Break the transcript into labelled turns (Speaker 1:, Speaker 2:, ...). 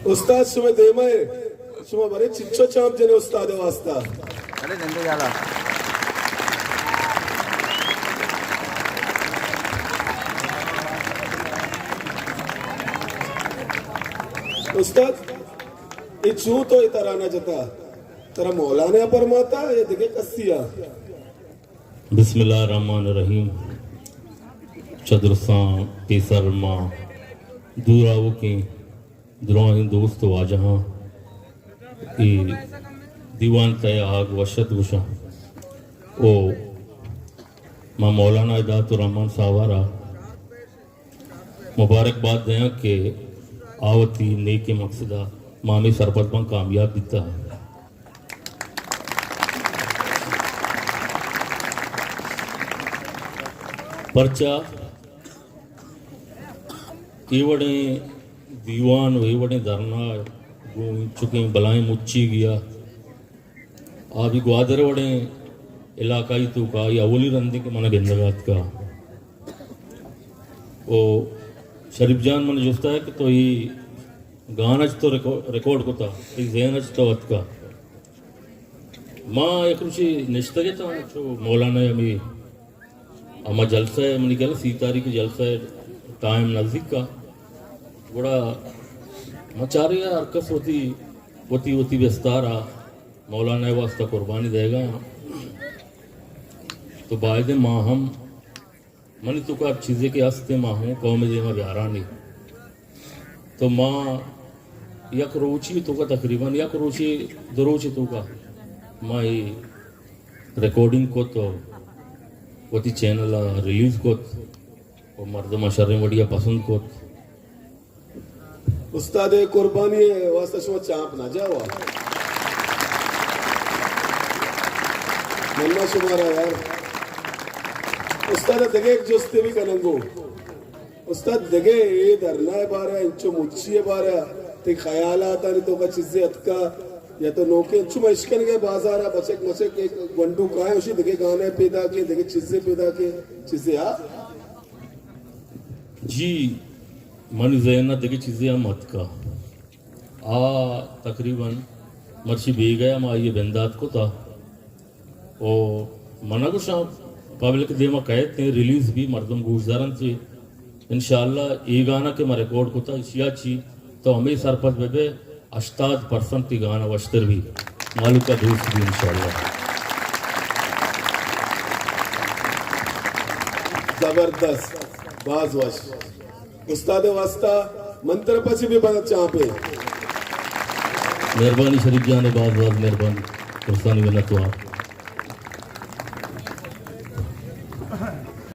Speaker 1: उस्ताद शुमे देमय शुमे बरे चिच्चो चाम जने उस्ताद वास्ता
Speaker 2: अरे नंदे झाला
Speaker 1: उस्ताद ये चू तो इतराना जता तेरा मौलाना परमाता ये दिखे कसिया
Speaker 3: बिस्मिल्लाहिर्रहमानिर्रहीम चदरसा पेसरमा दूरावो के दुराही दोस्त वाजहाँ ये दीवान तय आग वशत गुशा ओ माँ मौलाना इदातुर रहमान सावारा मुबारकबाद दें के आवती नेके मकसदा मामी सरपत में कामयाब दिता है पर्चा केवड़े दीवान वेवड़े धरना चुके बलाएं मुच्ची गया अभी ग्वादर वड़े इलाकाई तो का या अवली रंदी के मन गेंदगात का वो शरीफ जान मन जुस्ता है कि तो ये गाना तो रिकॉर्ड को था एक जहन तो वत का माँ एक रुचि निश्चित था जो मौलाना अमी अम्मा जलसा है मैंने कहा 3 तारीख की जलसा है टाइम नज़दीक का बड़ा मचारिया हरकस होती होती होती व्यस्तारा मौलाना वास्ता कुर्बानी देगा तो बायदे माँ हम मनी तो का चीज़ें के हंसते माँ हूँ कौम दे में ब्यारा नहीं तो माँ यक रोची तो का तकरीबन यक रोची दो रोची तो का माँ ये रिकॉर्डिंग को तो वती चैनल रिलीज को और मर्दमा शर्म बढ़िया पसंद को
Speaker 1: उस्ताद कुर्बानी वास्ता शुमा चाप ना जावा मन्ना शुमारा यार उस्ताद दगे एक जोस्ते भी कनंगो उस्ताद दगे ये धरना है बारा इंचो मुच्ची है बारा ते ख्याल आता नहीं तो का चीजें अतका या तो नौके चुमा इश्कन के बाजारा बचक मचक एक वंडू का है उसी दगे गाने पैदा के दगे चीजें पैदा के चीजें आ
Speaker 3: जी मन जहना दगे चीज़ें हम मत का तकरीबन मर्ची बे गया माँ ये बंदात को था और मना को शाम पब्लिक देमा कहते हैं रिलीज भी मर्दम गुजारन से इंशाल्लाह ये गाना के मैं रिकॉर्ड को था शिया ची तो हमें सरपत बेबे 88% की गाना वस्तर भी मालू का दोस्त भी इंशाल्लाह
Speaker 1: जबरदस्त बाजवश उस्ताद वास्ता मंत्र पची भी बना चापे
Speaker 3: मेहरबानी शरीफ जान बाज मेहरबानी कुर्सानी बना तो आप